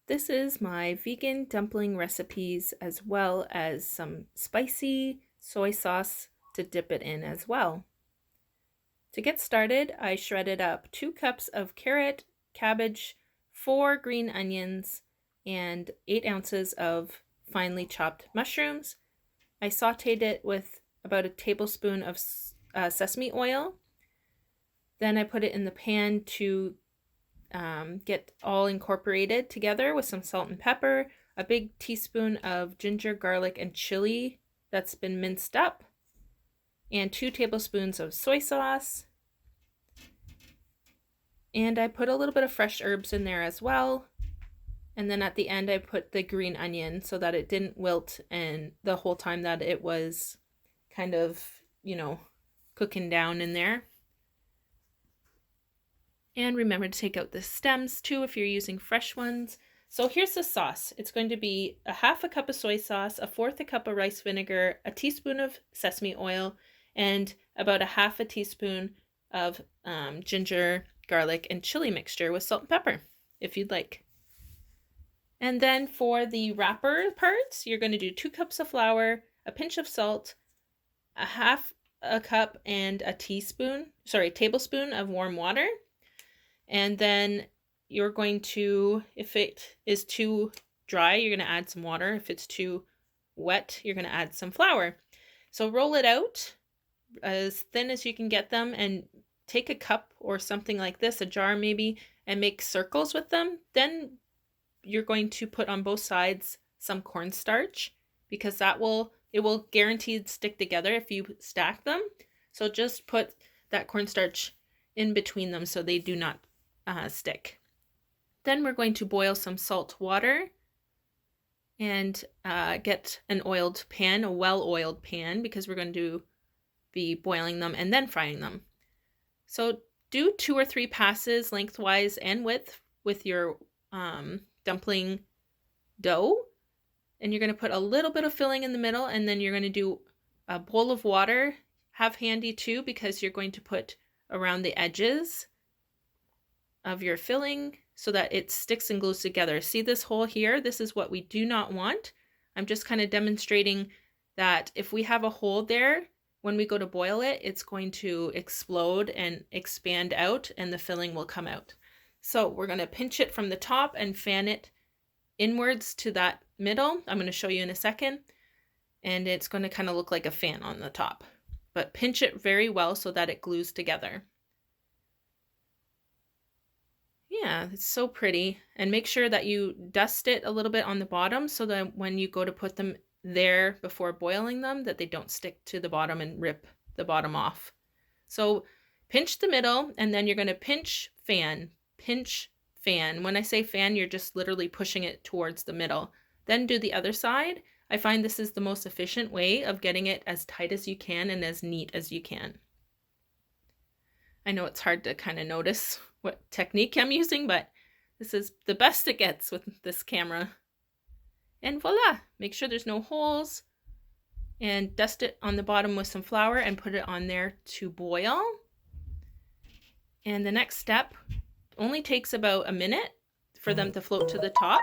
This is my vegan dumpling recipes as well as some spicy soy sauce to dip it in as well. To get started, I shredded up 2 cups of carrot, cabbage, 4 green onions, and 8 ounces of finely chopped mushrooms. I sauteed it with about a tablespoon of sesame oil. Then I put it in the pan to get all incorporated together with some salt and pepper, a big teaspoon of ginger, garlic, and chili that's been minced up, and 2 tablespoons of soy sauce. And I put a little bit of fresh herbs in there as well. And then at the end, I put the green onion so that it didn't wilt and the whole time that it was kind of, cooking down in there. And remember to take out the stems too if you're using fresh ones. So here's the sauce. It's going to be a half a cup of soy sauce, a fourth a cup of rice vinegar, a teaspoon of sesame oil, and about a half a teaspoon of ginger, garlic, and chili mixture with salt and pepper, if you'd like. And then for the wrapper parts, you're going to do 2 cups of flour, a pinch of salt, a half a cup and a tablespoon of warm water. And then you're going to, if it is too dry, you're going to add some water. If it's too wet, you're going to add some flour. So roll it out as thin as you can get them and take a cup or something like this, a jar maybe, and make circles with them. Then you're going to put on both sides some cornstarch because it will guaranteed stick together if you stack them. So just put that cornstarch in between them so they do not stick. Then we're going to boil some salt water and get an oiled pan, a well-oiled pan, because we're going to be boiling them and then frying them. So do 2 or 3 passes lengthwise and width with your dumpling dough. And you're going to put a little bit of filling in the middle, and then you're going to do a bowl of water. Have handy too, because you're going to put around the edges of your filling so that it sticks and glues together. See this hole here? This is what we do not want. I'm just kind of demonstrating that if we have a hole there, when we go to boil it, it's going to explode and expand out and the filling will come out. So we're going to pinch it from the top and fan it inwards to that middle. I'm going to show you in a second. And it's going to kind of look like a fan on the top. But pinch it very well so that it glues together. Yeah, it's so pretty. And make sure that you dust it a little bit on the bottom so that when you go to put them there before boiling them, that they don't stick to the bottom and rip the bottom off. So pinch the middle, and then you're going to pinch, fan. When I say fan, you're just literally pushing it towards the middle. Then do the other side. I find this is the most efficient way of getting it as tight as you can and as neat as you can. I know it's hard to kind of notice what technique I'm using, but this is the best it gets with this camera. And voila! Make sure there's no holes and dust it on the bottom with some flour and put it on there to boil. And the next step only takes about a minute for them to float to the top.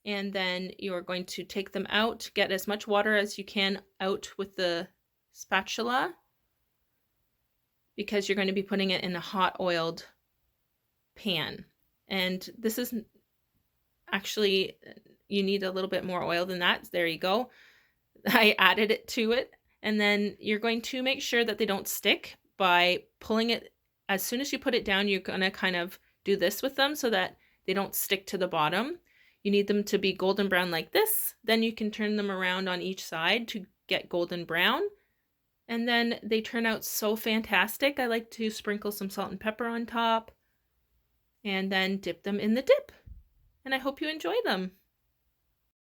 And then you're going to take them out, get as much water as you can out with the spatula, because you're going to be putting it in a hot oiled pan. And this is actually, you need a little bit more oil than that. There you go. I added it to it. And then you're going to make sure that they don't stick by pulling it. As soon as you put it down, you're going to kind of do this with them so that they don't stick to the bottom. You need them to be golden brown like this. Then you can turn them around on each side to get golden brown. And then they turn out so fantastic. I like to sprinkle some salt and pepper on top and then dip them in the dip. And I hope you enjoy them.